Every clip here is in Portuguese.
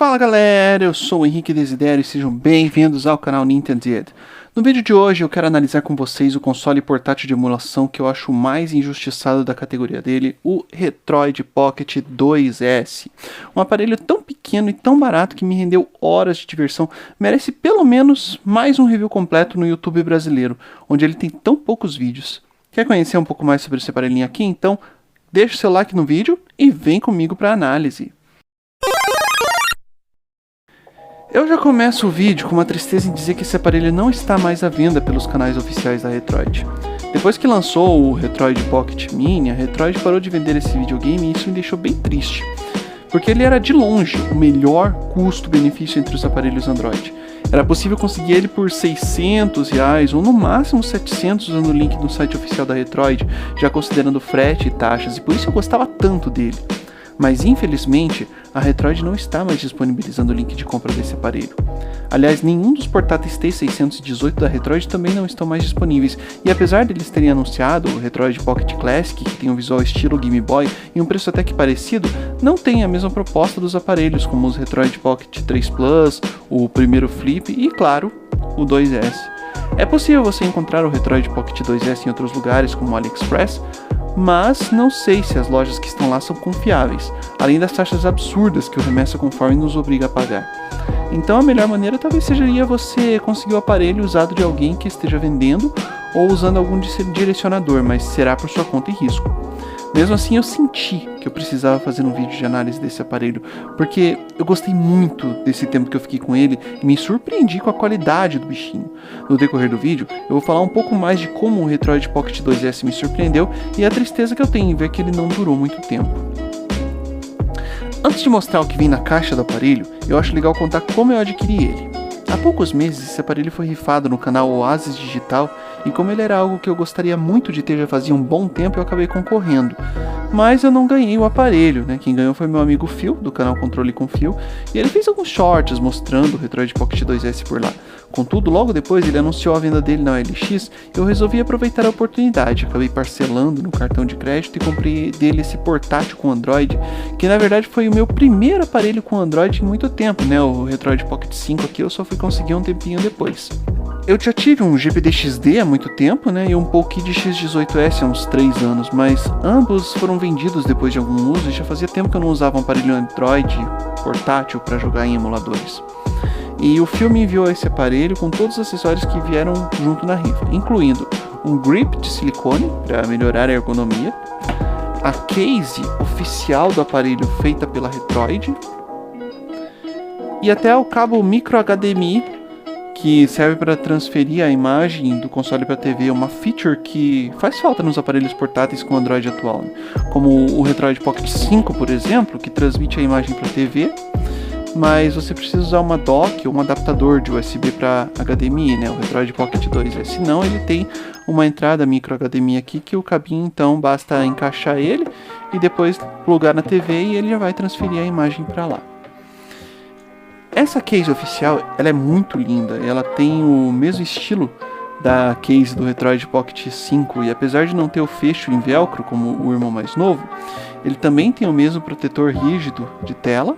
Fala galera, eu sou o Henrique Desidério e sejam bem-vindos ao canal Nintendo. No vídeo de hoje eu quero analisar com vocês o console portátil de emulação que eu acho o mais injustiçado da categoria dele, o Retroid Pocket 2S. Um aparelho tão pequeno e tão barato que me rendeu horas de diversão, merece pelo menos mais um review completo no YouTube brasileiro, onde ele tem tão poucos vídeos. Quer conhecer um pouco mais sobre esse aparelhinho aqui? Então deixa o seu like no vídeo e vem comigo para a análise. Eu já começo o vídeo com uma tristeza em dizer que esse aparelho não está mais à venda pelos canais oficiais da Retroid. Depois que lançou o Retroid Pocket Mini, a Retroid parou de vender esse videogame e isso me deixou bem triste. Porque ele era de longe o melhor custo-benefício entre os aparelhos Android. Era possível conseguir ele por R$600 ou no máximo 700 usando o link no site oficial da Retroid, já considerando frete e taxas, e por isso eu gostava tanto dele. Mas infelizmente, a Retroid não está mais disponibilizando o link de compra desse aparelho. Aliás, nenhum dos portáteis T618 da Retroid também não estão mais disponíveis, e apesar deles terem anunciado o Retroid Pocket Classic, que tem um visual estilo Game Boy e um preço até que parecido, não tem a mesma proposta dos aparelhos, como os Retroid Pocket 3 Plus, o primeiro Flip e, claro, o 2S. É possível você encontrar o Retroid Pocket 2S em outros lugares, como o AliExpress, mas não sei se as lojas que estão lá são confiáveis, além das taxas absurdas que o Remessa Conforme nos obriga a pagar. Então a melhor maneira talvez seria você conseguir o aparelho usado de alguém que esteja vendendo ou usando algum direcionador, mas será por sua conta e risco. Mesmo assim eu senti que eu precisava fazer um vídeo de análise desse aparelho, porque eu gostei muito desse tempo que eu fiquei com ele e me surpreendi com a qualidade do bichinho. No decorrer do vídeo, eu vou falar um pouco mais de como o Retroid Pocket 2S me surpreendeu e a tristeza que eu tenho em ver que ele não durou muito tempo. Antes de mostrar o que vem na caixa do aparelho, eu acho legal contar como eu adquiri ele. Há poucos meses esse aparelho foi rifado no canal Oasis Digital e como ele era algo que eu gostaria muito de ter já fazia um bom tempo, eu acabei concorrendo. Mas eu não ganhei o aparelho, né? Quem ganhou foi meu amigo Phil, do canal Controle com Phil, e ele fez alguns shorts mostrando o Retroid Pocket 2S por lá. Contudo, logo depois ele anunciou a venda dele na OLX e eu resolvi aproveitar a oportunidade. Acabei parcelando no cartão de crédito e comprei dele esse portátil com Android, que na verdade foi o meu primeiro aparelho com Android em muito tempo, né? O Retroid Pocket 5 aqui eu só fui conseguir um tempinho depois. Eu já tive um GPD XD há muito tempo, né, e um Pocket X18S há uns 3 anos, mas ambos foram vendidos depois de algum uso e já fazia tempo que eu não usava um aparelho Android portátil para jogar em emuladores. E o Phil me enviou esse aparelho com todos os acessórios que vieram junto na rifa, incluindo um grip de silicone para melhorar a ergonomia, a case oficial do aparelho feita pela Retroid e até o cabo micro HDMI que serve para transferir a imagem do console para a TV, uma feature que faz falta nos aparelhos portáteis com Android atual, né? Como o Retroid Pocket 5, por exemplo, que transmite a imagem para a TV, mas você precisa usar uma dock ou um adaptador de USB para HDMI, né? O Retroid Pocket 2, senão ele tem uma entrada micro HDMI aqui que o cabinho então basta encaixar ele e depois plugar na TV e ele já vai transferir a imagem para lá. Essa case oficial, ela é muito linda, ela tem o mesmo estilo da case do Retroid Pocket 5 e apesar de não ter o fecho em velcro como o irmão mais novo, ele também tem o mesmo protetor rígido de tela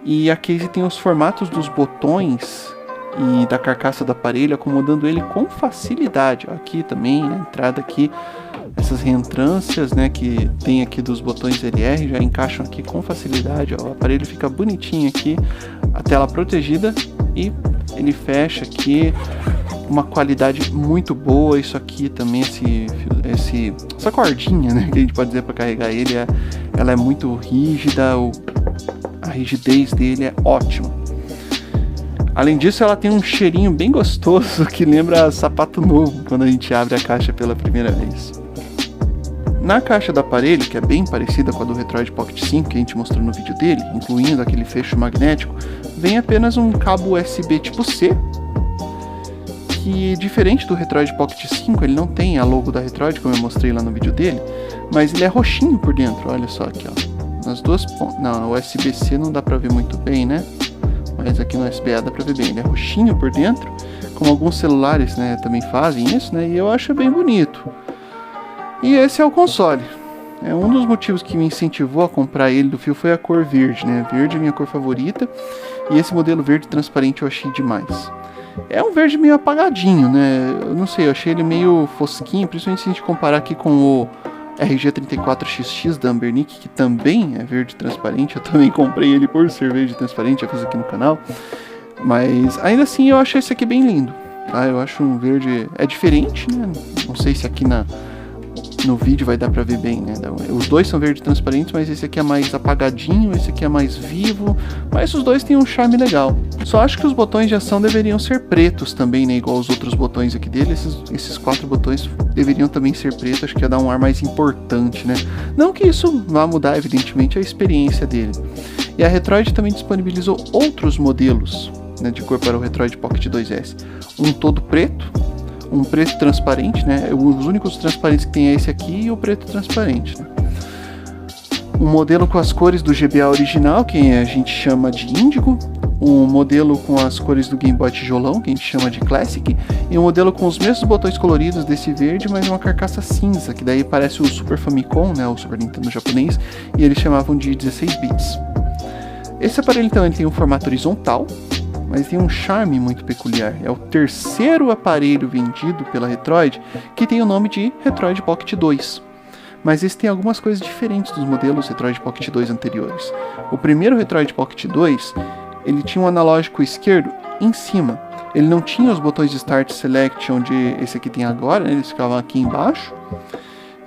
e a case tem os formatos dos botões e da carcaça do aparelho acomodando ele com facilidade. Aqui também, a entrada aqui, essas reentrâncias, né, que tem aqui dos botões LR já encaixam aqui com facilidade, ó. O aparelho fica bonitinho aqui, a tela protegida e ele fecha aqui, uma qualidade muito boa. Isso aqui também, essa cordinha, né, que a gente pode dizer para carregar ele, ela é muito rígida, a rigidez dele é ótima. Além disso, ela tem um cheirinho bem gostoso que lembra sapato novo quando a gente abre a caixa pela primeira vez. Na caixa do aparelho, que é bem parecida com a do Retroid Pocket 5 que a gente mostrou no vídeo dele, incluindo aquele fecho magnético, vem apenas um cabo USB tipo C, que diferente do Retroid Pocket 5, ele não tem a logo da Retroid, como eu mostrei lá no vídeo dele, mas ele é roxinho por dentro, olha só aqui, ó. Nas duas pontas, não, o USB-C não dá pra ver muito bem, né? Mas aqui no USB-A dá pra ver bem, ele é roxinho por dentro, como alguns celulares, né, também fazem isso, né, e eu acho bem bonito. E esse é o console. Um dos motivos que me incentivou a comprar ele do fio foi a cor verde, né? Verde é minha cor favorita e esse modelo verde transparente eu achei demais. É um verde meio apagadinho, né? Eu não sei, eu achei ele meio fosquinho, principalmente se a gente comparar aqui com o RG34XX da Ambernic, que também é verde transparente. Eu também comprei ele por ser verde transparente, já fiz aqui no canal. Mas ainda assim eu acho esse aqui bem lindo, tá? Eu acho um verde... é diferente, né? Não sei se aqui no vídeo vai dar pra ver bem, né? Os dois são verde transparentes, mas esse aqui é mais apagadinho, esse aqui é mais vivo. Mas os dois têm um charme legal. Só acho que os botões de ação deveriam ser pretos também, né? Igual os outros botões aqui dele. Esses 4 botões deveriam também ser pretos. Acho que ia dar um ar mais importante, né? Não que isso vá mudar, evidentemente, a experiência dele. E a Retroid também disponibilizou outros modelos, né, de cor para o Retroid Pocket 2S. Um todo preto, um preto transparente, né? Os únicos transparentes que tem é esse aqui e o preto transparente, né? Um modelo com as cores do GBA original, que a gente chama de índigo. Um modelo com as cores do Game Boy tijolão, que a gente chama de Classic. E um modelo com os mesmos botões coloridos desse verde, mas uma carcaça cinza, que daí parece o Super Famicom, né? O Super Nintendo japonês. E eles chamavam de 16 bits. Esse aparelho, então, ele tem um formato horizontal, mas tem um charme muito peculiar. É o terceiro aparelho vendido pela Retroid que tem o nome de Retroid Pocket 2. Mas esse tem algumas coisas diferentes dos modelos Retroid Pocket 2 anteriores. O primeiro Retroid Pocket 2, ele tinha um analógico esquerdo em cima. Ele não tinha os botões de Start Select, onde esse aqui tem agora, né? Eles ficavam aqui embaixo.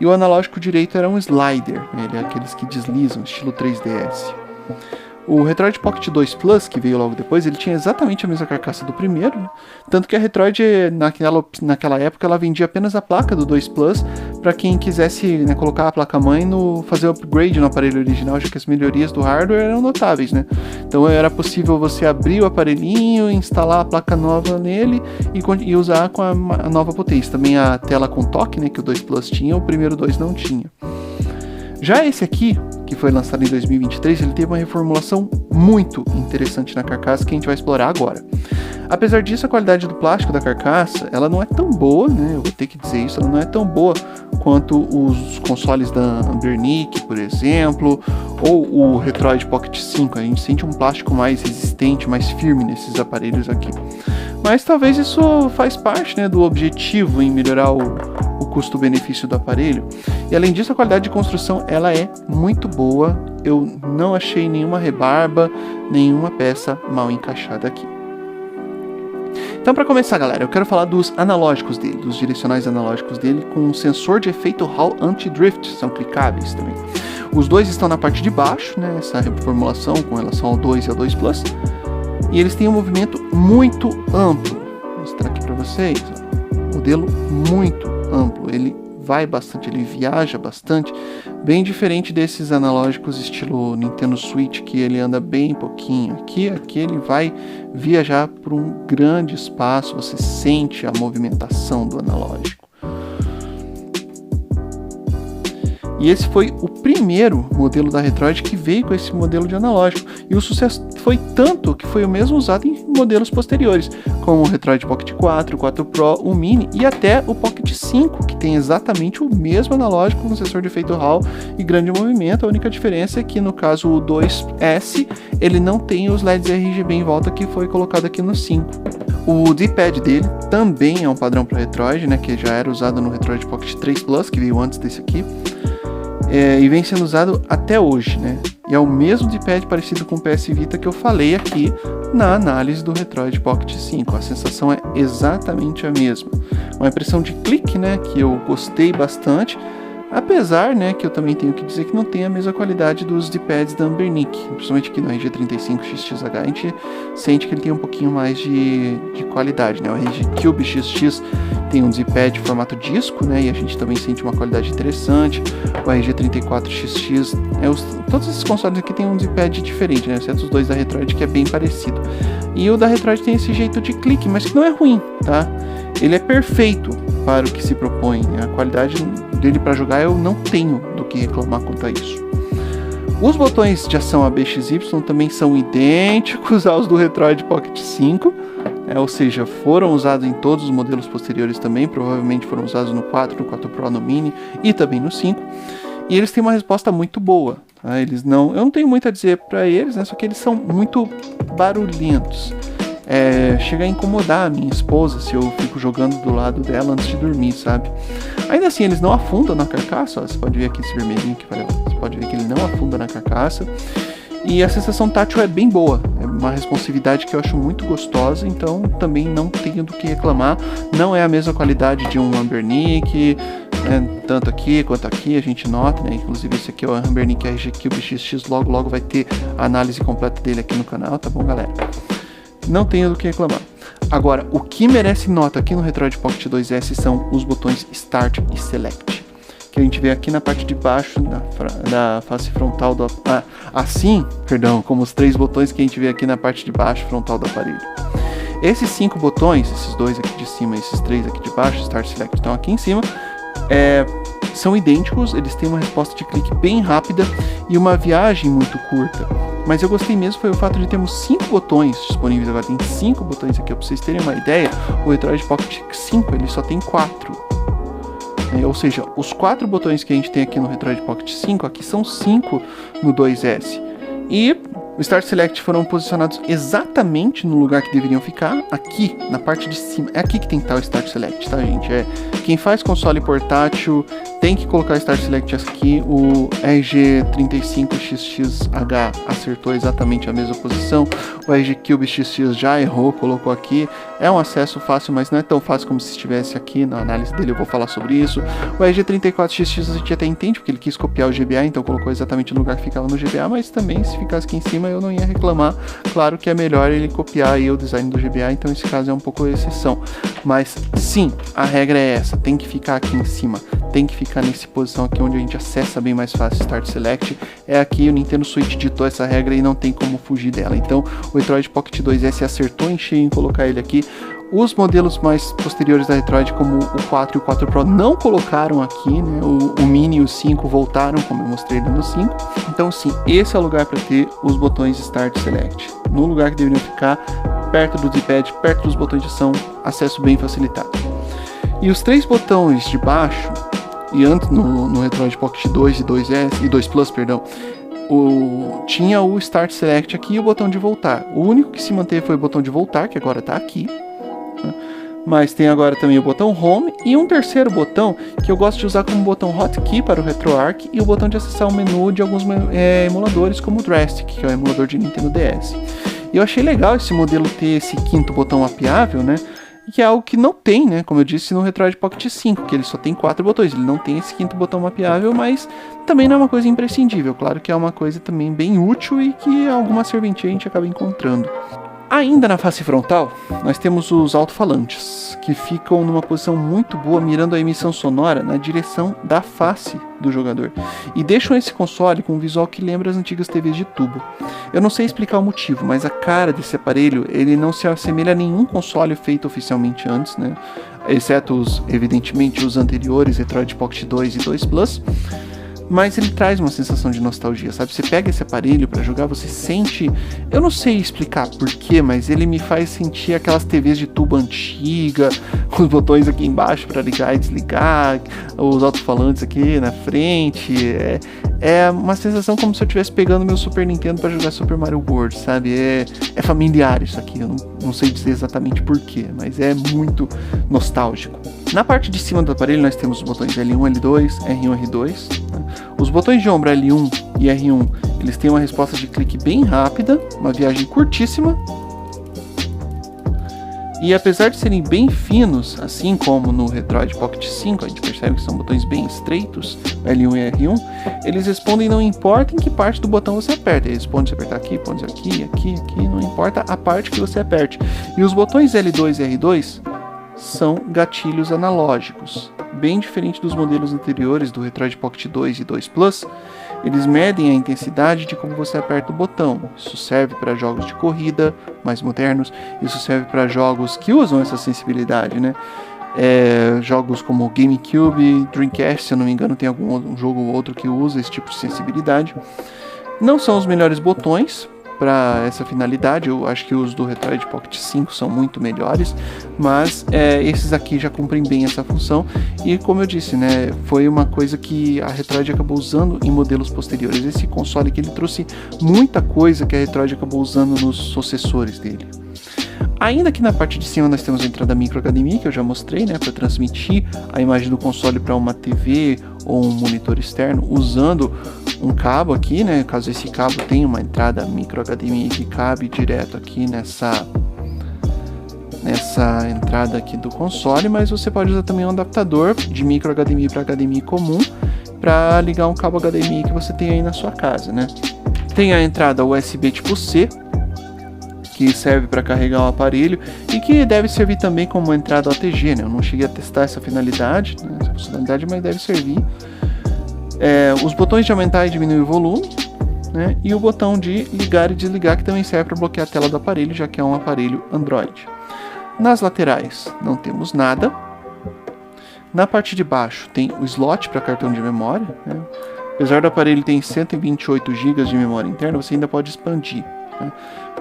E o analógico direito era um slider, né? Ele é aqueles que deslizam, estilo 3DS. O Retroid Pocket 2 Plus, que veio logo depois, ele tinha exatamente a mesma carcaça do primeiro, né? Tanto que a Retroid, naquela época, ela vendia apenas a placa do 2 Plus para quem quisesse, né, colocar a placa-mãe fazer o upgrade no aparelho original, já que as melhorias do hardware eram notáveis, né? Então era possível você abrir o aparelhinho, instalar a placa nova nele e usar com a nova potência. Também a tela com toque, né, que o 2 Plus tinha, o primeiro 2 não tinha. Já esse aqui, que foi lançado em 2023, ele teve uma reformulação muito interessante na carcaça que a gente vai explorar agora. Apesar disso, a qualidade do plástico da carcaça, ela não é tão boa, né? Eu vou ter que dizer isso, ela não é tão boa quanto os consoles da Ambernic, por exemplo, ou o Retroid Pocket 5. A gente sente um plástico mais resistente, mais firme nesses aparelhos aqui. Mas talvez isso faz parte, né, do objetivo em melhorar o custo-benefício do aparelho. E além disso, a qualidade de construção ela é muito boa. Eu não achei nenhuma rebarba, nenhuma peça mal encaixada aqui. Então, para começar, galera, eu quero falar dos analógicos dele, dos direcionais analógicos dele, com um sensor de efeito Hall Anti-Drift, são clicáveis também. Os dois estão na parte de baixo, né, essa reformulação com relação ao 2 e ao 2 Plus, e eles têm um movimento muito amplo. Vou mostrar aqui para vocês, ó. Modelo muito amplo, ele vai bastante, ele viaja bastante, bem diferente desses analógicos estilo Nintendo Switch, que ele anda bem pouquinho. Aqui ele vai viajar por um grande espaço, você sente a movimentação do analógico. E esse foi o primeiro modelo da Retroid que veio com esse modelo de analógico. E o sucesso foi tanto que foi o mesmo usado em modelos posteriores, como o Retroid Pocket 4, o 4 Pro, o Mini e até o Pocket 5, que tem exatamente o mesmo analógico com sensor de efeito Hall e grande movimento. A única diferença é que no caso o 2S, ele não tem os LEDs RGB em volta que foi colocado aqui no 5. O D-pad dele também é um padrão para Retroid, né, que já era usado no Retroid Pocket 3 Plus, que veio antes desse aqui. E vem sendo usado até hoje, né? E é o mesmo D-pad parecido com o PS Vita que eu falei aqui na análise do Retroid Pocket 5. A sensação é exatamente a mesma. Uma impressão de clique, né? Que eu gostei bastante. Apesar, né, que eu também tenho que dizer que não tem a mesma qualidade dos D-pads da Ambernic, principalmente aqui no RG35XXH, a gente sente que ele tem um pouquinho mais de qualidade, né? O RG Cube XX tem um D-pad de formato disco, né, e a gente também sente uma qualidade interessante. O RG34XX, todos esses consoles aqui tem um D-pad diferente, né, exceto os dois da Retroid, que é bem parecido. E o da Retroid tem esse jeito de clique, mas que não é ruim, tá? Ele é perfeito para o que se propõe, né? A qualidade dele para jogar eu não tenho do que reclamar quanto a isso. Os botões de ação ABXY também são idênticos aos do Retroid Pocket 5, ou seja, foram usados em todos os modelos posteriores também, provavelmente foram usados no 4, no 4 Pro, no Mini e também no 5. E eles têm uma resposta muito boa. Tá? Eu não tenho muito a dizer para eles, né? Só que eles são muito barulhentos. Chega a incomodar a minha esposa se eu fico jogando do lado dela antes de dormir, sabe? Ainda assim, eles não afundam na carcaça. Ó, você pode ver aqui esse vermelhinho que você pode ver que ele não afunda na carcaça. E a sensação tátil é bem boa, é uma responsividade que eu acho muito gostosa, então também não tenho do que reclamar. Não é a mesma qualidade de um Anbernic, tanto aqui quanto aqui a gente nota, né? Inclusive esse aqui é o Anbernic RG Cube XX, logo vai ter a análise completa dele aqui no canal, tá bom, galera? Não tenho do que reclamar. Agora, o que merece nota aqui no Retroid Pocket 2S são os botões Start e Select, que a gente vê aqui na parte de baixo da face frontal do como os 3 botões que a gente vê aqui na parte de baixo frontal do aparelho. Esses 5 botões, esses 2 aqui de cima e esses 3 aqui de baixo, Start e Select, estão aqui em cima, são idênticos, eles têm uma resposta de clique bem rápida e uma viagem muito curta. Mas eu gostei mesmo foi o fato de termos 5 botões disponíveis agora, tem 5 botões aqui, pra vocês terem uma ideia, o Retroid Pocket 5 ele só tem 4. Ou seja, os 4 botões que a gente tem aqui no Retroid Pocket 5, aqui são 5 no 2S. E o Start Select foram posicionados exatamente no lugar que deveriam ficar, aqui, na parte de cima. É aqui que tem que estar o Start Select, tá, gente? Quem faz console portátil tem que colocar o Start Select aqui. O RG35XX-H acertou exatamente a mesma posição. O RG Cube XX já errou, colocou aqui. É um acesso fácil, mas não é tão fácil como se estivesse aqui. Na análise dele eu vou falar sobre isso. O RG34XX a gente até entende, porque ele quis copiar o GBA, então colocou exatamente no lugar que ficava no GBA, mas também se ficasse aqui em cima eu não ia reclamar. Claro que é melhor ele copiar aí o design do GBA, então esse caso é um pouco exceção. Mas sim, a regra é essa, tem que ficar aqui em cima, tem que ficar nessa posição aqui onde a gente acessa bem mais fácil Start Select. É aqui, o Nintendo Switch ditou essa regra e não tem como fugir dela. Então o Retroid Pocket 2S acertou em cheio em colocar ele aqui. Os modelos mais posteriores da Retroid, como o 4 e o 4 Pro, não colocaram aqui, né? O Mini e o 5 voltaram, como eu mostrei ali no 5. Então sim, esse é o lugar para ter os botões Start e Select. No lugar que deveriam ficar, perto do D-pad, perto dos botões de ação, acesso bem facilitado. E os 3 botões de baixo, e antes no Retroid Pocket 2 e 2S, e 2 Plus, perdão, tinha o Start Select aqui e o botão de voltar. O único que se manteve foi o botão de voltar, que agora está aqui. Mas tem agora também o botão Home e um terceiro botão que eu gosto de usar como botão Hotkey para o RetroArch e o botão de acessar o menu de alguns emuladores como o Drastic, que é o emulador de Nintendo DS. E eu achei legal esse modelo ter esse 5º botão mapeável, né? Que é algo que não tem, né? Como eu disse no Retroid Pocket 5, que ele só tem 4 botões, ele não tem esse 5º botão mapeável, mas também não é uma coisa imprescindível. Claro que é uma coisa também bem útil e que alguma serventia a gente acaba encontrando. Ainda na face frontal, nós temos os alto-falantes, que ficam numa posição muito boa, mirando a emissão sonora na direção da face do jogador, e deixam esse console com um visual que lembra as antigas TVs de tubo. Eu não sei explicar o motivo, mas a cara desse aparelho, ele não se assemelha a nenhum console feito oficialmente antes, né? Exceto, evidentemente, os anteriores, Retroid Pocket 2 e 2 Plus. Mas ele traz uma sensação de nostalgia, sabe? Você pega esse aparelho pra jogar, você sente... Eu não sei explicar porquê, mas ele me faz sentir aquelas TVs de tubo antiga, com os botões aqui embaixo pra ligar e desligar, os alto-falantes aqui na frente. É uma sensação como se eu estivesse pegando meu Super Nintendo pra jogar Super Mario World, sabe? É familiar isso aqui, eu não sei dizer exatamente porquê, mas é muito nostálgico. Na parte de cima do aparelho nós temos os botões L1, L2, R1, R2. Né? Os botões de ombro L1 e R1, eles têm uma resposta de clique bem rápida, uma viagem curtíssima. E apesar de serem bem finos, assim como no Retroid Pocket 5, a gente percebe que são botões bem estreitos, L1 e R1, eles respondem não importa em que parte do botão você aperta. Eles respondem se apertar aqui, pode ser aqui, não importa a parte que você aperte. E os botões L2 e R2 são gatilhos analógicos, bem diferente dos modelos anteriores do Retroid Pocket 2 e 2 Plus. Eles medem a intensidade de como você aperta o botão. Isso serve para jogos de corrida mais modernos, isso serve para jogos que usam essa sensibilidade, né? Jogos como GameCube, Dreamcast, se eu não me engano, tem algum jogo ou outro que usa esse tipo de sensibilidade. Não são os melhores botões, para essa finalidade. Eu acho que os do Retroid Pocket 5 são muito melhores, mas esses aqui já cumprem bem essa função. E como eu disse, né, foi uma coisa que a Retroid acabou usando em modelos posteriores. Esse console aqui, ele trouxe muita coisa que a Retroid acabou usando nos sucessores dele. Ainda que na parte de cima nós temos a entrada micro HDMI, que eu já mostrei, né, para transmitir a imagem do console para uma TV ou um monitor externo, usando um cabo aqui, né, caso esse cabo tenha uma entrada micro HDMI que cabe direto aqui nessa entrada aqui do console, mas você pode usar também um adaptador de micro HDMI para HDMI comum, para ligar um cabo HDMI que você tem aí na sua casa, né. Tem a entrada USB tipo C, que serve para carregar o aparelho e que deve servir também como entrada OTG, né? Eu não cheguei a testar essa finalidade, né, essa funcionalidade, mas deve servir. Os botões de aumentar e diminuir o volume, né? E o botão de ligar e desligar, que também serve para bloquear a tela do aparelho, já que é um aparelho Android. Nas laterais não temos nada. Na parte de baixo tem o slot para cartão de memória, né? Apesar do aparelho ter 128 GB de memória interna, você ainda pode expandir.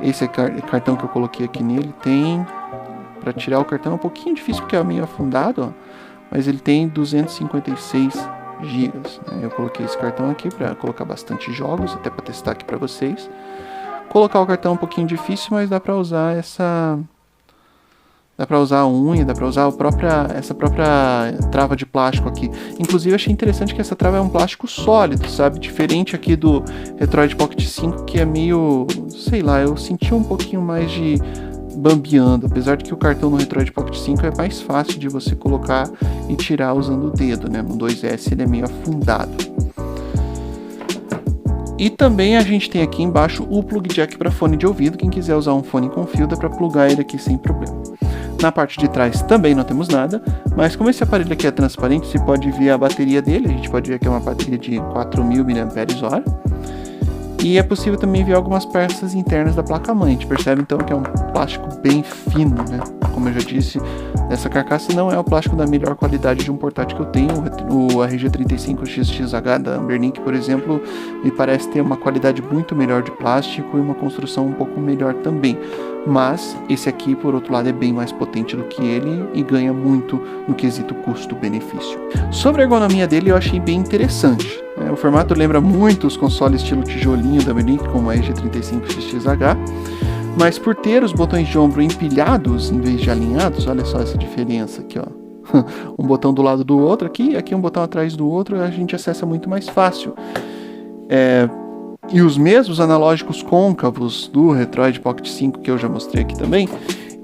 Esse cartão que eu coloquei aqui nele tem, para tirar o cartão é um pouquinho difícil porque é meio afundado, ó, mas ele tem 256 GB, né? Eu coloquei esse cartão aqui para colocar bastante jogos, até para testar aqui para vocês. Colocar o cartão é um pouquinho difícil, mas dá para usar dá para usar a unha, dá para usar essa própria trava de plástico aqui. Inclusive, eu achei interessante que essa trava é um plástico sólido, sabe? Diferente aqui do Retroid Pocket 5, que é meio, sei lá, eu senti um pouquinho mais de bambeando. Apesar de que o cartão no Retroid Pocket 5 é mais fácil de você colocar e tirar usando o dedo, né? No 2S ele é meio afundado. E também a gente tem aqui embaixo o plug jack para fone de ouvido. Quem quiser usar um fone com fio, dá para plugar ele aqui sem problema. Na parte de trás também não temos nada, mas como esse aparelho aqui é transparente, você pode ver a bateria dele. A gente pode ver que é uma bateria de 4.000 mAh. E é possível também ver algumas peças internas da placa-mãe. A gente percebe então que é um plástico bem fino, né? Como eu já disse, essa carcaça não é o plástico da melhor qualidade de um portátil que eu tenho. O RG35XXH da Ambernic, por exemplo, me parece ter uma qualidade muito melhor de plástico e uma construção um pouco melhor também. Mas esse aqui, por outro lado, é bem mais potente do que ele e ganha muito no quesito custo-benefício. Sobre a ergonomia dele, eu achei bem interessante. O formato lembra muito os consoles estilo tijolinho da Ambernic, como a RG35XXH, mas por ter os botões de ombro empilhados em vez de alinhados, olha só essa diferença aqui, ó. Um botão do lado do outro aqui um botão atrás do outro, a gente acessa muito mais fácil. E os mesmos analógicos côncavos do Retroid Pocket 5 que eu já mostrei aqui também,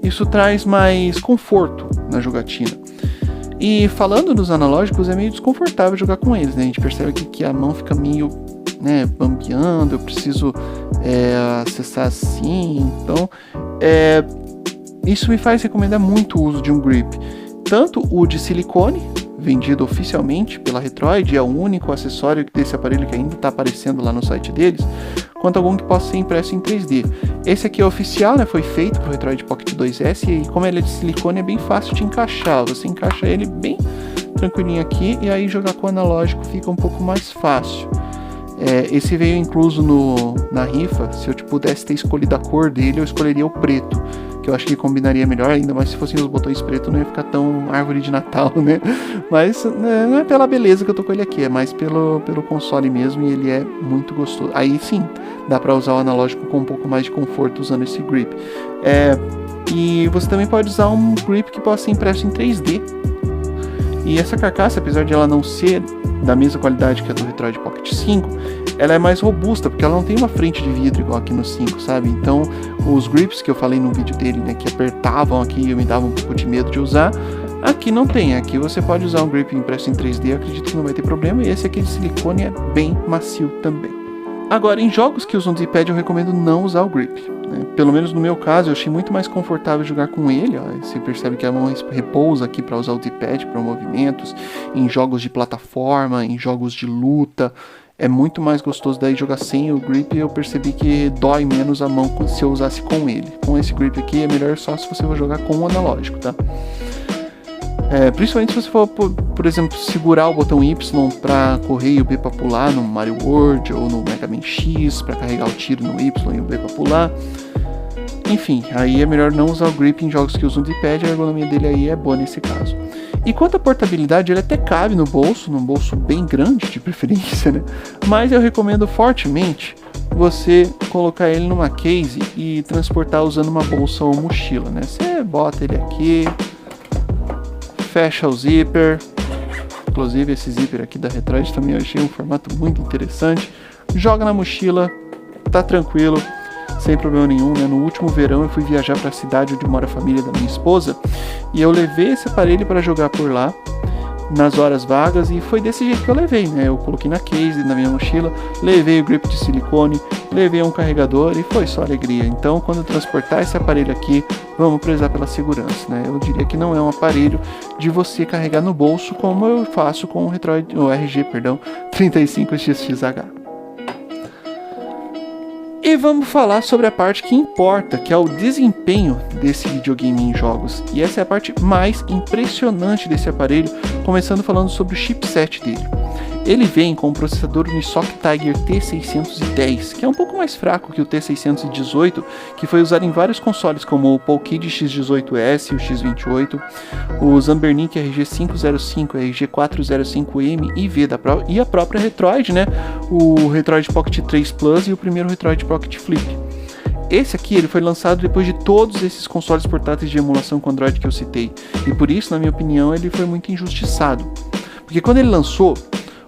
isso traz mais conforto na jogatina. E falando dos analógicos, é meio desconfortável jogar com eles, né? A gente percebe aqui que a mão fica meio, né, bambeando, eu preciso acessar assim, então isso me faz recomendar muito o uso de um grip. Tanto o de silicone, vendido oficialmente pela Retroid, é o único acessório desse aparelho que ainda está aparecendo lá no site deles, quanto algum que possa ser impresso em 3D. Esse aqui é oficial, né? Foi feito para o Retroid Pocket 2S e como ele é de silicone é bem fácil de encaixar. Você encaixa ele bem tranquilinho aqui e aí jogar com o analógico fica um pouco mais fácil. Esse veio incluso na rifa. Se eu pudesse ter escolhido a cor dele, eu escolheria o preto, que eu acho que combinaria melhor, ainda mais se fossem os botões pretos, não ia ficar tão árvore de Natal, né? Mas não é pela beleza que eu tô com ele aqui, é mais pelo console mesmo, e ele é muito gostoso. Aí sim, dá pra usar o analógico com um pouco mais de conforto usando esse grip. E você também pode usar um grip que possa ser impresso em 3D. E essa carcaça, apesar de ela não ser da mesma qualidade que a do Retroid Pocket 5, ela é mais robusta, porque ela não tem uma frente de vidro igual aqui no 5, sabe? Então, os grips que eu falei no vídeo dele, né, que apertavam aqui e eu me dava um pouco de medo de usar, aqui não tem. Aqui você pode usar um grip impresso em 3D, eu acredito que não vai ter problema, e esse aqui de silicone é bem macio também. Agora, em jogos que usam D-pad, eu recomendo não usar o grip, né? Pelo menos no meu caso, eu achei muito mais confortável jogar com ele, ó. Você percebe que a mão repousa aqui para usar o D-pad para movimentos, em jogos de plataforma, em jogos de luta, é muito mais gostoso. Daí jogar sem o grip, eu percebi que dói menos a mão se eu usasse com ele. Com esse grip aqui é melhor só se você for jogar com o analógico, tá? Principalmente se você for, por exemplo, segurar o botão Y para correr e o B para pular no Mario World ou no Mega Man X, para carregar o tiro no Y e o B para pular. Enfim, aí é melhor não usar o grip em jogos que usam o D-pad, a ergonomia dele aí é boa nesse caso. E quanto à portabilidade, ele até cabe no bolso, num bolso bem grande de preferência, né? Mas eu recomendo fortemente você colocar ele numa case e transportar usando uma bolsa ou mochila, né? Você bota ele aqui, fecha o zíper, inclusive esse zíper aqui da Retroid também eu achei um formato muito interessante, joga na mochila, tá tranquilo, sem problema nenhum, né? No último verão eu fui viajar para a cidade onde mora a família da minha esposa e eu levei esse aparelho para jogar por lá nas horas vagas e foi desse jeito que eu levei, né? Eu coloquei na case, na minha mochila, levei o grip de silicone, levei um carregador e foi só alegria. Então, quando transportar esse aparelho aqui, vamos prezar pela segurança, né? Eu diria que não é um aparelho de você carregar no bolso como eu faço com o RG 35XXH. E vamos falar sobre a parte que importa, que é o desempenho desse videogame em jogos. E essa é a parte mais impressionante desse aparelho, começando falando sobre o chipset dele. Ele vem com o processador Unisoc Tiger T610, que é um pouco mais fraco que o T618, que foi usado em vários consoles como o Polkid X18S e o X28, o Zambernic RG505, RG405M e V e a própria Retroid, né? O Retroid Pocket 3 Plus e o primeiro Retroid Pocket Flip. Esse aqui ele foi lançado depois de todos esses consoles portáteis de emulação com Android que eu citei, e por isso, na minha opinião, ele foi muito injustiçado. Porque quando ele lançou,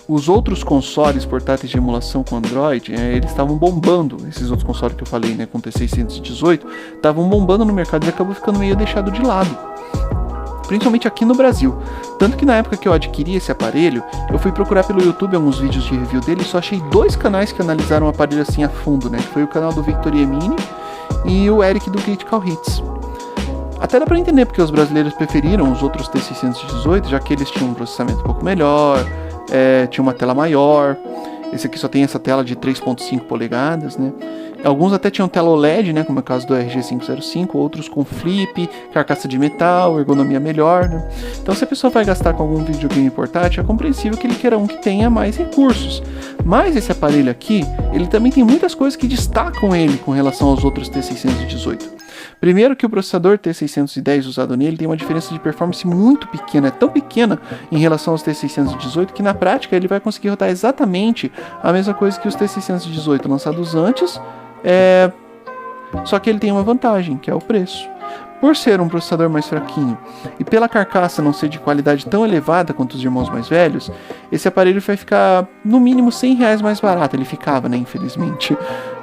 os outros consoles portáteis de emulação com Android, eles estavam bombando, esses outros consoles que eu falei, né, com T618, estavam bombando no mercado e acabou ficando meio deixado de lado, principalmente aqui no Brasil. Tanto que na época que eu adquiri esse aparelho, eu fui procurar pelo YouTube alguns vídeos de review dele e só achei 2 canais que analisaram o aparelho assim a fundo, né, que foi o canal do Victor Yemini e o Eric do Critical Hits. Até dá pra entender porque os brasileiros preferiram os outros T618, já que eles tinham um processamento um pouco melhor, tinha uma tela maior. Esse aqui só tem essa tela de 3.5 polegadas, né? Alguns até tinham tela OLED, né? Como é o caso do RG505, outros com flip, carcaça de metal, ergonomia melhor, né? Então, se a pessoa vai gastar com algum videogame portátil, é compreensível que ele queira um que tenha mais recursos. Mas esse aparelho aqui, ele também tem muitas coisas que destacam ele com relação aos outros T618. Primeiro que o processador T610 usado nele tem uma diferença de performance muito pequena, é tão pequena em relação aos T618 que na prática ele vai conseguir rodar exatamente a mesma coisa que os T618 lançados antes, só que ele tem uma vantagem, que é o preço. Por ser um processador mais fraquinho e pela carcaça não ser de qualidade tão elevada quanto os irmãos mais velhos, esse aparelho vai ficar no mínimo R$100 mais barato. Ele ficava, né, infelizmente,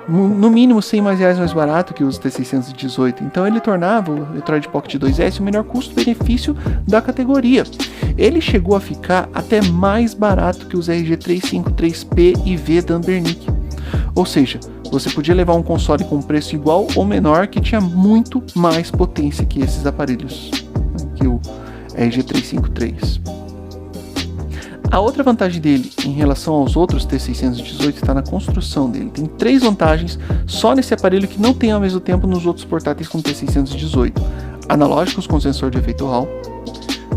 no mínimo R$100 mais barato que os T618. Então ele tornava o Retroid Pocket 2S o melhor custo-benefício da categoria. Ele chegou a ficar até mais barato que os RG353P e V da Ambernic. Ou seja, você podia levar um console com preço igual ou menor que tinha muito mais potência que esses aparelhos, que o RG353. A outra vantagem dele em relação aos outros T618 está na construção dele. Tem 3 vantagens só nesse aparelho que não tem ao mesmo tempo nos outros portáteis com T618. Analógicos com sensor de efeito Hall,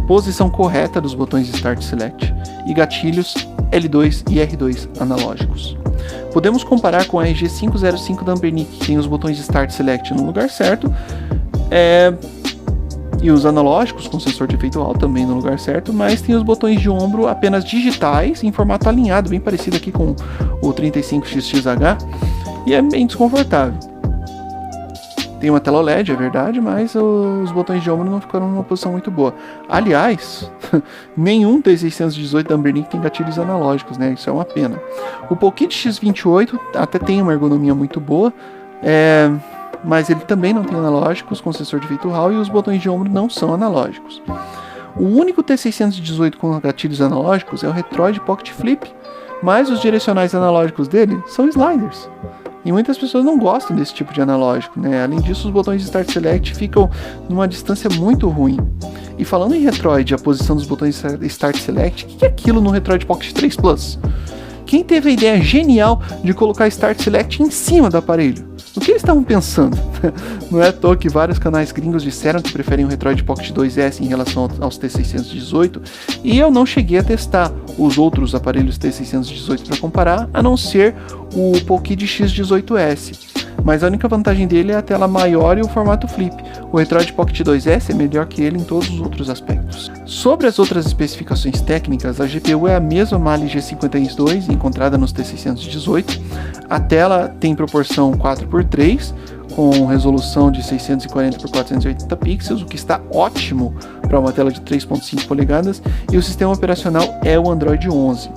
posição correta dos botões Start Select e gatilhos L2 e R2 analógicos. Podemos comparar com a RG505 da Ambernic, que tem os botões Start Select no lugar certo, e os analógicos com sensor de efeito Hall também no lugar certo, mas tem os botões de ombro apenas digitais em formato alinhado, bem parecido aqui com o 35XXH, e é bem desconfortável. Tem uma tela OLED, é verdade, mas os botões de ombro não ficaram numa posição muito boa. Aliás, nenhum T618 da Ambernic tem gatilhos analógicos, né? Isso é uma pena. O Polkid X28 até tem uma ergonomia muito boa, mas ele também não tem analógicos com sensor de efeito Hall e os botões de ombro não são analógicos. O único T618 com gatilhos analógicos é o Retroid Pocket Flip, mas os direcionais analógicos dele são sliders. E muitas pessoas não gostam desse tipo de analógico, né? Além disso, os botões de Start Select ficam numa distância muito ruim. E falando em Retroid, a posição dos botões de Start Select, o que é aquilo no Retroid Pocket 3 Plus? Quem teve a ideia genial de colocar Start Select em cima do aparelho? O que eles estavam pensando? Não é à toa que vários canais gringos disseram que preferem o Retroid Pocket 2S em relação aos T618, e eu não cheguei a testar os outros aparelhos T618 para comparar, a não ser o Pocket X18S. Mas a única vantagem dele é a tela maior e o formato flip. O Retroid Pocket 2S é melhor que ele em todos os outros aspectos. Sobre as outras especificações técnicas, a GPU é a mesma Mali G52 encontrada nos T618. A tela tem proporção 4x3, com resolução de 640 por 480 pixels, o que está ótimo para uma tela de 3.5 polegadas, e o sistema operacional é o Android 11.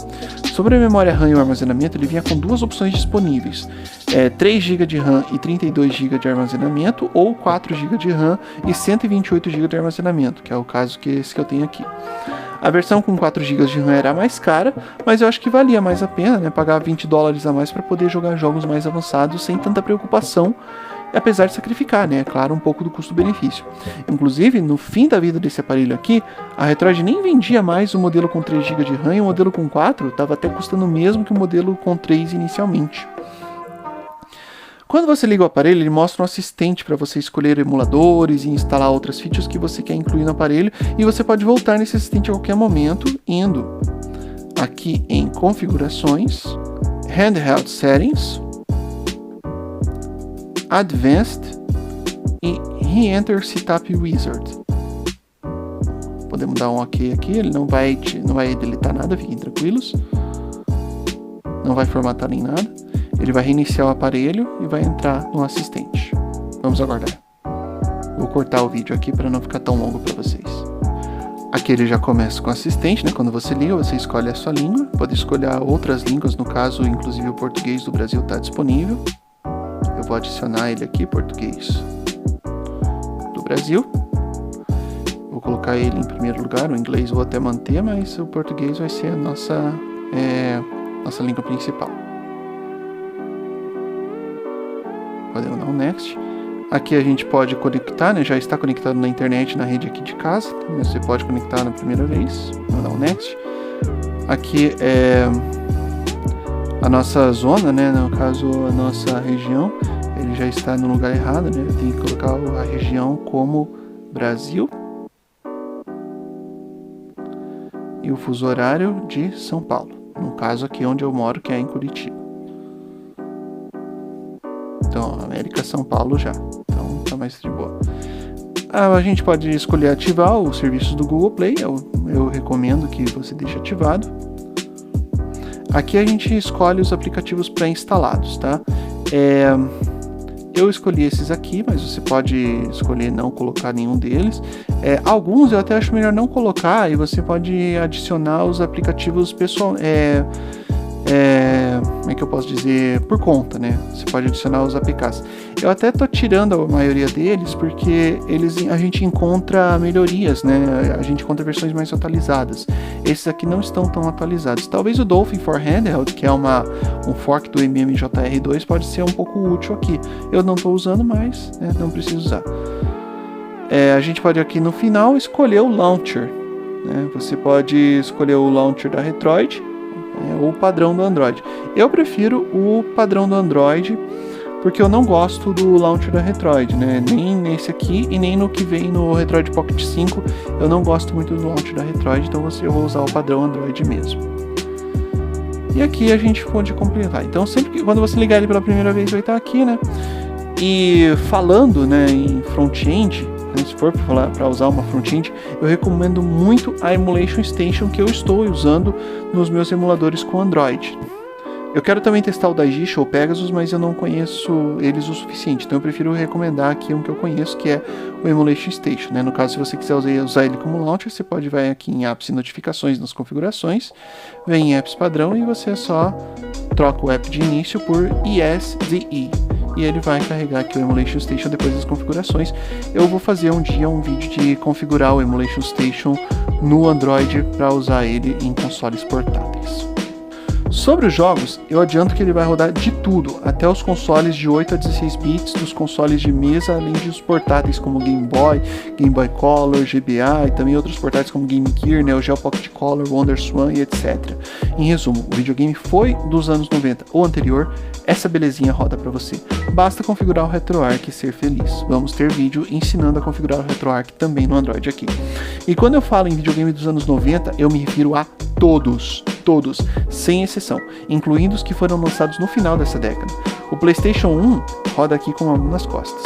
Sobre a memória RAM e o armazenamento, ele vinha com duas opções disponíveis, 3 GB de RAM e 32 GB de armazenamento, ou 4 GB de RAM e 128 GB de armazenamento, que é o caso que eu tenho aqui. A versão com 4 GB de RAM era mais cara, mas eu acho que valia mais a pena, né, pagar $20 a mais para poder jogar jogos mais avançados sem tanta preocupação, apesar de sacrificar, né, é claro, um pouco do custo-benefício. Inclusive, no fim da vida desse aparelho aqui, a Retroid nem vendia mais o modelo com 3 GB de RAM, e o modelo com 4 estava até custando o mesmo que o modelo com 3 inicialmente. Quando você liga o aparelho, ele mostra um assistente para você escolher emuladores e instalar outras features que você quer incluir no aparelho, e você pode voltar nesse assistente a qualquer momento, indo aqui em Configurações, Handheld Settings, Advanced e Re-Enter Setup Wizard. Podemos dar um OK aqui, ele não vai deletar nada, fiquem tranquilos. Não vai formatar nem nada. Ele vai reiniciar o aparelho e vai entrar no assistente. Vamos aguardar. Vou cortar o vídeo aqui para não ficar tão longo para vocês. Aqui ele já começa com o assistente, né? Quando você liga, você escolhe a sua língua. Pode escolher outras línguas, no caso, inclusive o português do Brasil está disponível. Eu vou adicionar ele aqui, português do Brasil. Vou colocar ele em primeiro lugar, o inglês vou até manter, mas o português vai ser a nossa língua principal. Podemos dar um Next. Aqui a gente pode conectar, né? Já está conectado na internet, na rede aqui de casa. Você pode conectar na primeira vez. Vou dar um Next. Aqui é a nossa zona, né? No caso, a nossa região. Ele já está no lugar errado, né? Eu tenho que colocar a região como Brasil. E o fuso horário de São Paulo. No caso aqui onde eu moro, que é em Curitiba. Então, América, São Paulo já. Então, tá mais de boa. A gente pode escolher ativar os serviços do Google Play. Eu recomendo que você deixe ativado. Aqui a gente escolhe os aplicativos pré-instalados, tá? Eu escolhi esses aqui, mas você pode escolher não colocar nenhum deles. Alguns eu até acho melhor não colocar, e você pode adicionar os aplicativos pessoal. Como é que eu posso dizer? Por conta, né? Você pode adicionar os APKs. Eu até tô tirando a maioria deles porque a gente encontra melhorias, né? A gente encontra versões mais atualizadas. Esses aqui não estão tão atualizados. Talvez o Dolphin for Handheld, que é um fork do MMJR2, pode ser um pouco útil aqui. Eu não estou usando mais, né? Não preciso usar. A gente pode aqui no final escolher o Launcher, né? Você pode escolher o Launcher da Retroid, ou o padrão do Android. Eu prefiro o padrão do Android, porque eu não gosto do launcher da Retroid, né? Nem nesse aqui e nem no que vem no Retroid Pocket 5, eu não gosto muito do launcher da Retroid, então eu vou usar o padrão Android mesmo. E aqui a gente pode completar. Então sempre que quando você ligar ele pela primeira vez vai estar aqui, né? E falando, né, em front-end, né, se for para usar uma front-end, eu recomendo muito a Emulation Station, que eu estou usando nos meus emuladores com Android. Eu quero também testar o Daijisho ou Pegasus, mas eu não conheço eles o suficiente, então eu prefiro recomendar aqui um que eu conheço, que é o Emulation Station, né? No caso, se você quiser usar ele como launcher, você pode vir aqui em Apps e Notificações nas configurações, vem em Apps padrão e você só troca o app de início por ESDE. E ele vai carregar aqui o Emulation Station depois das configurações. Eu vou fazer um dia um vídeo de configurar o Emulation Station no Android para usar ele em consoles portáteis. Sobre os jogos, eu adianto que ele vai rodar de tudo, até os consoles de 8 a 16 bits, dos consoles de mesa, além de os portáteis como Game Boy Color, GBA e também outros portáteis como Game Gear, Neo Geo Pocket Color, WonderSwan e etc. Em resumo, o videogame foi dos anos 90 ou anterior, essa belezinha roda para você. Basta configurar o RetroArch e ser feliz. Vamos ter vídeo ensinando a configurar o RetroArch também no Android aqui. E quando eu falo em videogame dos anos 90, eu me refiro a todos, sem exceção, incluindo os que foram lançados no final dessa década. O PlayStation 1 roda aqui com a mão nas costas.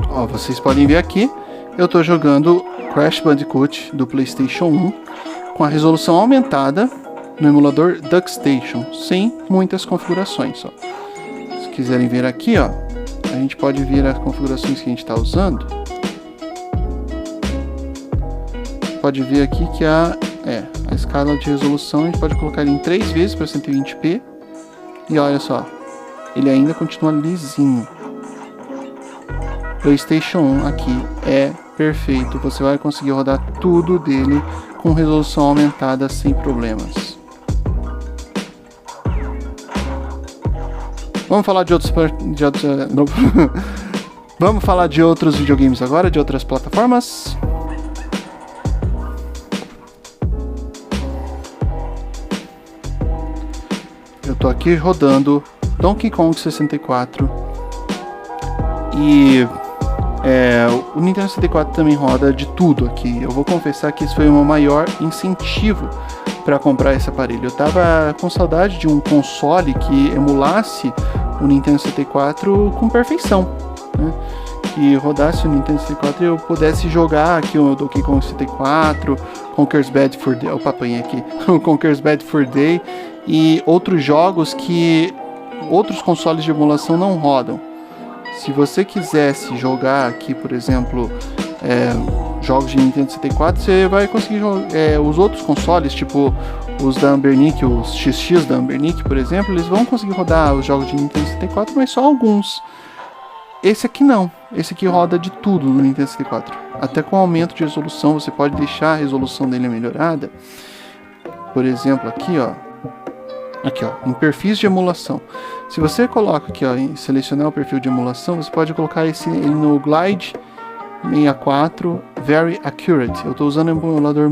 Ó, vocês podem ver aqui, eu estou jogando Crash Bandicoot do PlayStation 1 com a resolução aumentada no emulador DuckStation, sem muitas configurações. Ó. Se quiserem ver aqui, ó, a gente pode ver as configurações que a gente está usando. Pode ver aqui que a escala de resolução a gente pode colocar ele em 3 vezes para 120p. E olha só, ele ainda continua lisinho. PlayStation 1 aqui é perfeito, você vai conseguir rodar tudo dele com resolução aumentada sem problemas. Vamos falar de outros vamos falar de outros videogames agora, de outras plataformas. Eu tô aqui rodando Donkey Kong 64 e o Nintendo 64 também roda de tudo aqui. Eu vou confessar que esse foi o meu maior incentivo para comprar esse aparelho. Eu tava com saudade de um console que emulasse o Nintendo 64 com perfeição, né? Que rodasse o Nintendo 64 e eu pudesse jogar aqui o Donkey Kong 64, Conker's Bad Fur Day, o papanha aqui, o Conker's Bad Fur Day e outros jogos que outros consoles de emulação não rodam. Se você quisesse jogar aqui, por exemplo, jogos de Nintendo 64, você vai conseguir jogar os outros consoles, tipo os da Ambernic, os XX da Ambernic, por exemplo, eles vão conseguir rodar os jogos de Nintendo 64, mas só alguns. Esse aqui não, esse aqui roda de tudo no Nintendo 64. Até com aumento de resolução, você pode deixar a resolução dele melhorada. Por exemplo, aqui ó, em perfis de emulação. Se você coloca aqui ó, em selecionar o perfil de emulação, você pode colocar ele no Glide 64 Very Accurate. Eu estou usando o emulador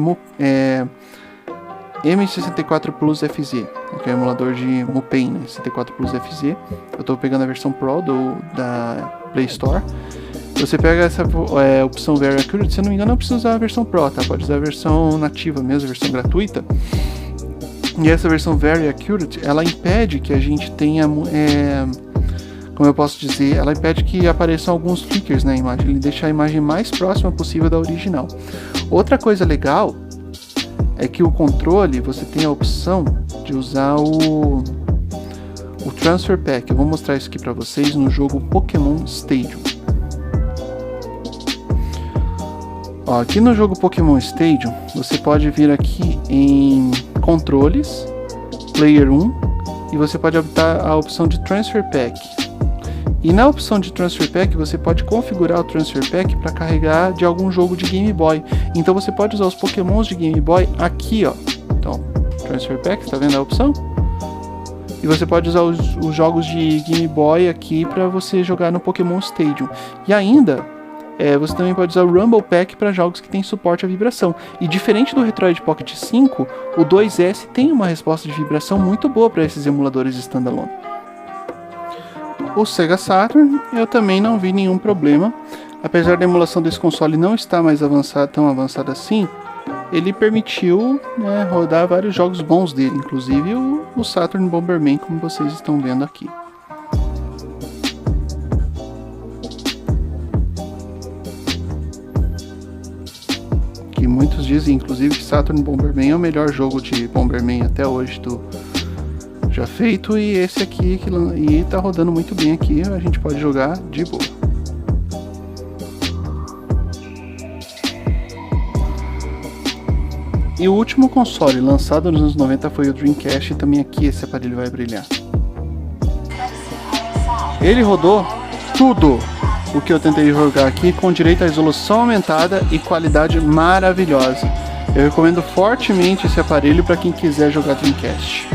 M64 Plus FZ, que é o emulador de Mupain, né? 64 Plus FZ. Eu estou pegando a versão Pro da Play Store. Você pega essa opção Very Accurate, se eu não me engano, não precisa usar a versão Pro, tá? Pode usar a versão nativa mesmo, a versão gratuita. E essa versão Very Accurate, ela impede que a gente tenha, como eu posso dizer, ela impede que apareçam alguns flickers na imagem. Ele deixa a imagem mais próxima possível da original. Outra coisa legal é que o controle, você tem a opção de usar o Transfer Pack. Eu vou mostrar isso aqui para vocês no jogo Pokémon Stadium. Ó, aqui no jogo Pokémon Stadium, você pode vir aqui em Controles, Player 1, e você pode optar a opção de Transfer Pack. E na opção de Transfer Pack, você pode configurar o Transfer Pack para carregar de algum jogo de Game Boy. Então você pode usar os Pokémons de Game Boy aqui, ó. Então, Transfer Pack, tá vendo a opção? E você pode usar os jogos de Game Boy aqui para você jogar no Pokémon Stadium. E ainda, você também pode usar o Rumble Pack para jogos que tem suporte à vibração. E diferente do Retroid Pocket 5, o 2S tem uma resposta de vibração muito boa para esses emuladores standalone. O Sega Saturn, eu também não vi nenhum problema. Apesar da emulação desse console não estar mais tão avançada assim, ele permitiu, né, rodar vários jogos bons dele, inclusive o Saturn Bomberman, como vocês estão vendo aqui. Que muitos dizem, inclusive, que Saturn Bomberman é o melhor jogo de Bomberman até hoje já feito, e esse aqui e tá rodando muito bem aqui, a gente pode jogar de boa. E o último console lançado nos anos 90 foi o Dreamcast, e também aqui esse aparelho vai brilhar. Ele rodou tudo o que eu tentei jogar aqui, com direito à resolução aumentada e qualidade maravilhosa. Eu recomendo fortemente esse aparelho para quem quiser jogar Dreamcast.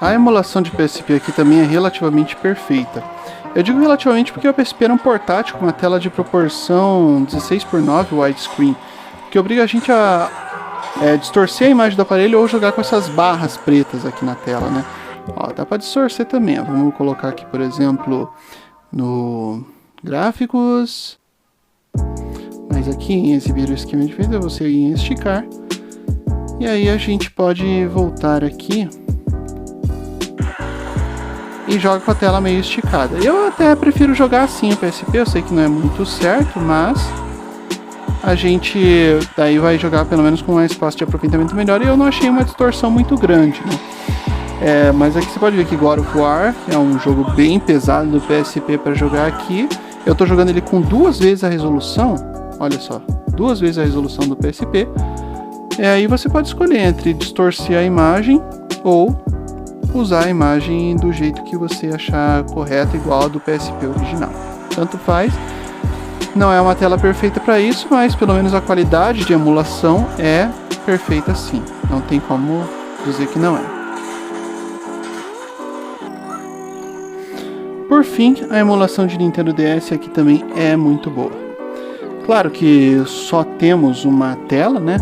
A emulação de PSP aqui também é relativamente perfeita. Eu digo relativamente porque o PSP era um portátil com uma tela de proporção 16:9 widescreen, que obriga a gente a distorcer a imagem do aparelho ou jogar com essas barras pretas aqui na tela, né? Ó, dá para distorcer também. Ó. Vamos colocar aqui, por exemplo, no gráficos. Mas aqui em exibir o esquema de defesa, você ir em esticar. E aí a gente pode voltar aqui e joga com a tela meio esticada. Eu até prefiro jogar assim o PSP, eu sei que não é muito certo, mas a gente daí vai jogar pelo menos com um espaço de aproveitamento melhor, e eu não achei uma distorção muito grande, né? Mas aqui você pode ver que God of War é um jogo bem pesado do PSP para jogar aqui. Eu tô jogando ele com 2 vezes a resolução, olha só, 2 vezes a resolução do PSP. E aí você pode escolher entre distorcer a imagem ou usar a imagem do jeito que você achar correto, igual a do PSP original. Tanto faz. Não é uma tela perfeita para isso, mas pelo menos a qualidade de emulação é perfeita sim. Não tem como dizer que não é. Por fim, a emulação de Nintendo DS aqui também é muito boa. Claro que só temos uma tela, né?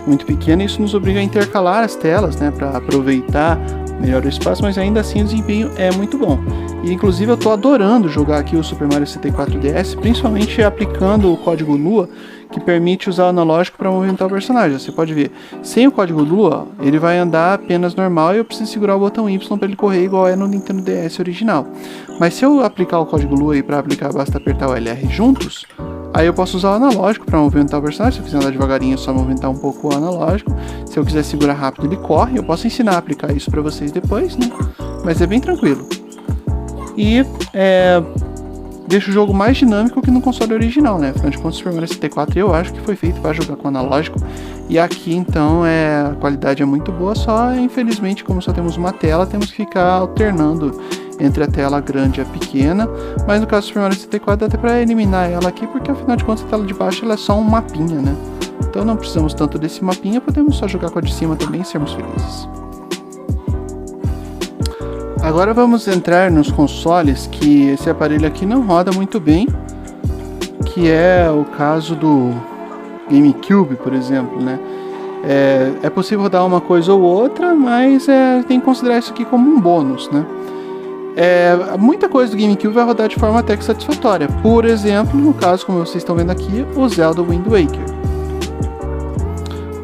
Muito pequena, e isso nos obriga a intercalar as telas, né? Para aproveitar melhor o espaço, mas ainda assim o desempenho é muito bom. E inclusive eu tô adorando jogar aqui o Super Mario 64 DS, principalmente aplicando o código Lua, que permite usar o analógico para movimentar o personagem. Você pode ver, sem o código Lua, ele vai andar apenas normal e eu preciso segurar o botão Y para ele correr igual é no Nintendo DS original. Mas se eu aplicar o código Lua e para aplicar basta apertar o LR juntos, aí eu posso usar o analógico para movimentar o personagem. Se eu quiser andar devagarinho, é só movimentar um pouco o analógico. Se eu quiser segurar rápido, ele corre. Eu posso ensinar a aplicar isso para vocês depois, né? Mas é bem tranquilo. E deixa o jogo mais dinâmico que no console original, né? Afinal de contas, o Super Mario 64 eu acho que foi feito para jogar com analógico. E aqui, então, a qualidade é muito boa, só infelizmente, como só temos uma tela, temos que ficar alternando entre a tela grande e a pequena. Mas no caso do Super Mario 64 dá até para eliminar ela aqui, porque afinal de contas a tela de baixo ela é só um mapinha, né? Então não precisamos tanto desse mapinha, podemos só jogar com a de cima também e sermos felizes. Agora vamos entrar nos consoles que esse aparelho aqui não roda muito bem, que é o caso do GameCube, por exemplo, né? É possível rodar uma coisa ou outra, mas tem que considerar isso aqui como um bônus, né? Muita coisa do GameCube vai rodar de forma até que satisfatória. Por exemplo, no caso, como vocês estão vendo aqui, o Zelda Wind Waker.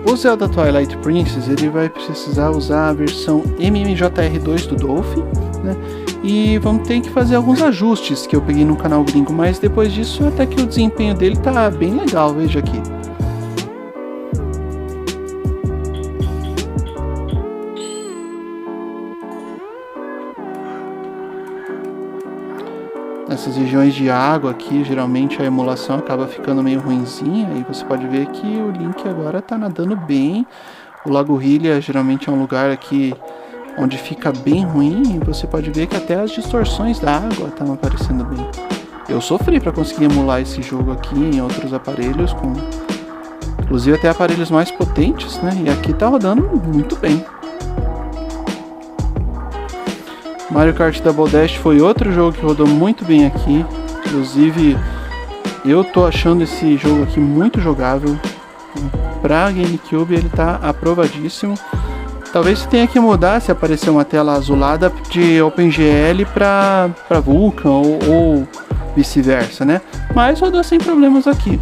O Zelda Twilight Princess, ele vai precisar usar a versão MMJR2 do Dolphin, né? E vamos ter que fazer alguns ajustes que eu peguei no canal gringo, mas depois disso até que o desempenho dele tá bem legal, veja aqui. Nessas regiões de água aqui, geralmente a emulação acaba ficando meio ruinzinha, e você pode ver que o Link agora tá nadando bem. O Lago Hylia geralmente é um lugar aqui onde fica bem ruim, e você pode ver que até as distorções da água estão aparecendo bem. Eu sofri para conseguir emular esse jogo aqui em outros aparelhos, inclusive até aparelhos mais potentes, né? E aqui tá rodando muito bem. Mario Kart Double Dash foi outro jogo que rodou muito bem aqui. Inclusive, eu tô achando esse jogo aqui muito jogável. Pra GameCube ele tá aprovadíssimo. Talvez você tenha que mudar se aparecer uma tela azulada de OpenGL pra Vulkan ou vice-versa, né? Mas rodou sem problemas aqui.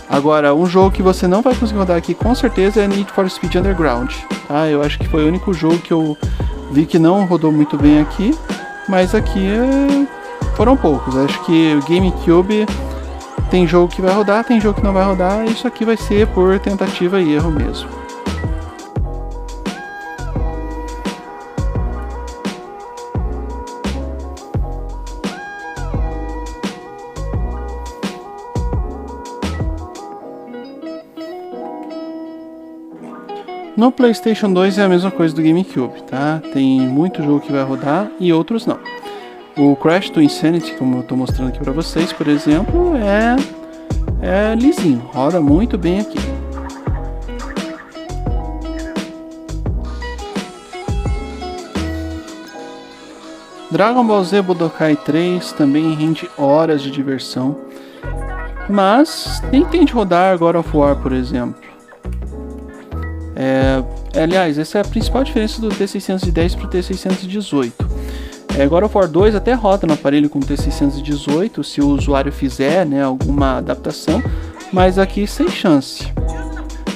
Agora, um jogo que você não vai conseguir rodar aqui com certeza é Need for Speed Underground. Tá? Eu acho que foi o único jogo que eu Vi que não rodou muito bem aqui, mas aqui foram poucos. Acho que o GameCube tem jogo que vai rodar, tem jogo que não vai rodar. Isso aqui vai ser por tentativa e erro mesmo. No PlayStation 2 é a mesma coisa do GameCube, tá? Tem muito jogo que vai rodar e outros não. O Crash to Insanity, como eu estou mostrando aqui para vocês, por exemplo, é lisinho, roda muito bem aqui. Dragon Ball Z Budokai 3 também rende horas de diversão, mas nem tente rodar God of War, por exemplo. Aliás, essa é a principal diferença do T610 para o T618. God of War 2 até roda no aparelho com T618 se o usuário fizer, né, alguma adaptação, mas aqui sem chance.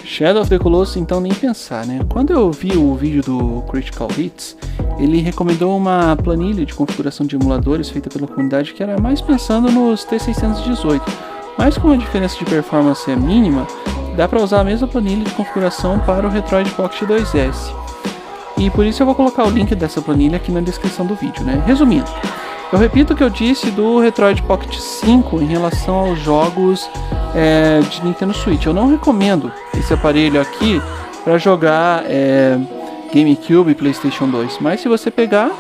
Shadow of the Colossus, então, nem pensar, né? Quando eu vi o vídeo do Critical Hits, ele recomendou uma planilha de configuração de emuladores feita pela comunidade que era mais pensando nos T618, mas como a diferença de performance é mínima, dá para usar a mesma planilha de configuração para o Retroid Pocket 2S. E por isso eu vou colocar o link dessa planilha aqui na descrição do vídeo, né? Resumindo, eu repito o que eu disse do Retroid Pocket 5 em relação aos jogos de Nintendo Switch. Eu não recomendo esse aparelho aqui para jogar GameCube e PlayStation 2, mas se você pegar,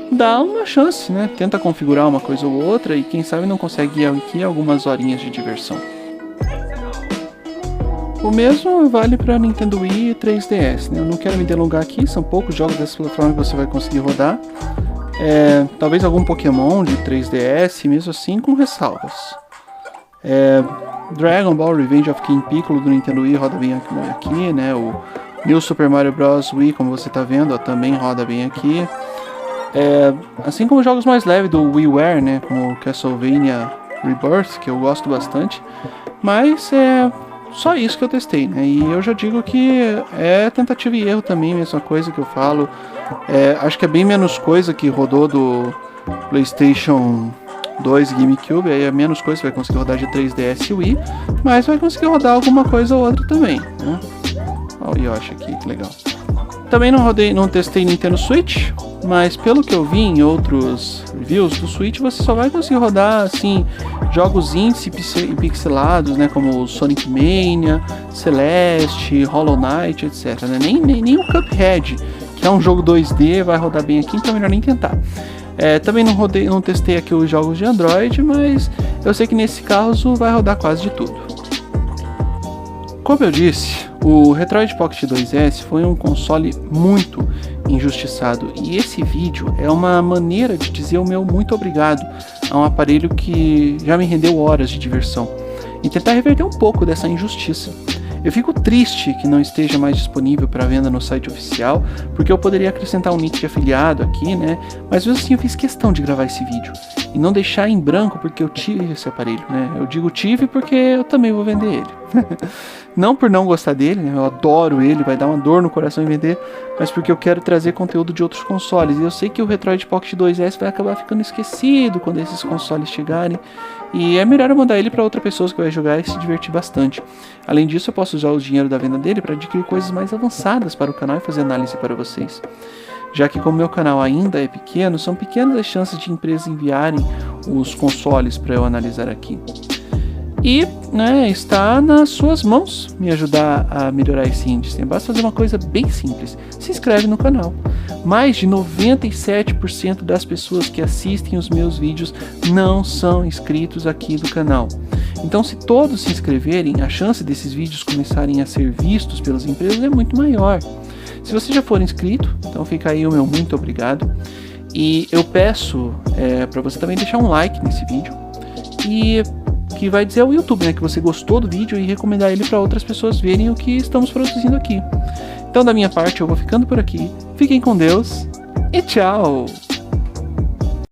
dá uma chance, né? Tenta configurar uma coisa ou outra e quem sabe não consegue aqui algumas horinhas de diversão. O mesmo vale para Nintendo Wii e 3DS, né? Eu não quero me delongar aqui, são poucos jogos dessa plataforma que você vai conseguir rodar. Talvez algum Pokémon de 3DS, mesmo assim com ressalvas. Dragon Ball Revenge of King Piccolo do Nintendo Wii roda bem aqui, né? O New Super Mario Bros. Wii, como você está vendo, ó, também roda bem aqui. Assim como jogos mais leves do WiiWare, né? Como Castlevania Rebirth, que eu gosto bastante. Mas só isso que eu testei, né? E eu já digo que é tentativa e erro também, mesma coisa que eu falo. Acho que é bem menos coisa que rodou do PlayStation 2 GameCube, aí é menos coisa, você vai conseguir rodar de 3DS e Wii, mas vai conseguir rodar alguma coisa ou outra também, né? Olha o Yoshi aqui, que legal. Também não testei Nintendo Switch, mas pelo que eu vi em outros reviews do Switch, você só vai conseguir rodar assim jogos indie e pixelados, né, como Sonic Mania, Celeste, Hollow Knight, etc. Né? Nem o Cuphead, que é um jogo 2D, vai rodar bem aqui, então é melhor nem tentar. Também não testei aqui os jogos de Android, mas eu sei que nesse caso vai rodar quase de tudo. Como eu disse, o Retroid Pocket 2S foi um console muito injustiçado e esse vídeo é uma maneira de dizer o meu muito obrigado a um aparelho que já me rendeu horas de diversão e tentar reverter um pouco dessa injustiça. Eu fico triste que não esteja mais disponível para venda no site oficial, porque eu poderia acrescentar um link de afiliado aqui, né? Mas mesmo assim eu fiz questão de gravar esse vídeo e não deixar em branco porque eu tive esse aparelho, né? Eu digo tive porque eu também vou vender ele. Não por não gostar dele, né? Eu adoro ele, vai dar uma dor no coração em vender, mas porque eu quero trazer conteúdo de outros consoles. E eu sei que o Retroid Pocket 2S vai acabar ficando esquecido quando esses consoles chegarem. E é melhor eu mandar ele para outra pessoa que vai jogar e se divertir bastante. Além disso, eu posso usar o dinheiro da venda dele para adquirir coisas mais avançadas para o canal e fazer análise para vocês. Já que como meu canal ainda é pequeno, são pequenas as chances de empresas enviarem os consoles para eu analisar aqui. E está nas suas mãos me ajudar a melhorar esse índice. Basta fazer uma coisa bem simples. Se inscreve no canal. Mais de 97% das pessoas que assistem os meus vídeos não são inscritos aqui do canal. Então, se todos se inscreverem, a chance desses vídeos começarem a ser vistos pelas empresas é muito maior. Se você já for inscrito, então fica aí o meu muito obrigado. E eu peço para você também deixar um like nesse vídeo. E que vai dizer ao YouTube, né, que você gostou do vídeo e recomendar ele para outras pessoas verem o que estamos produzindo aqui. Então, da minha parte, eu vou ficando por aqui. Fiquem com Deus e tchau!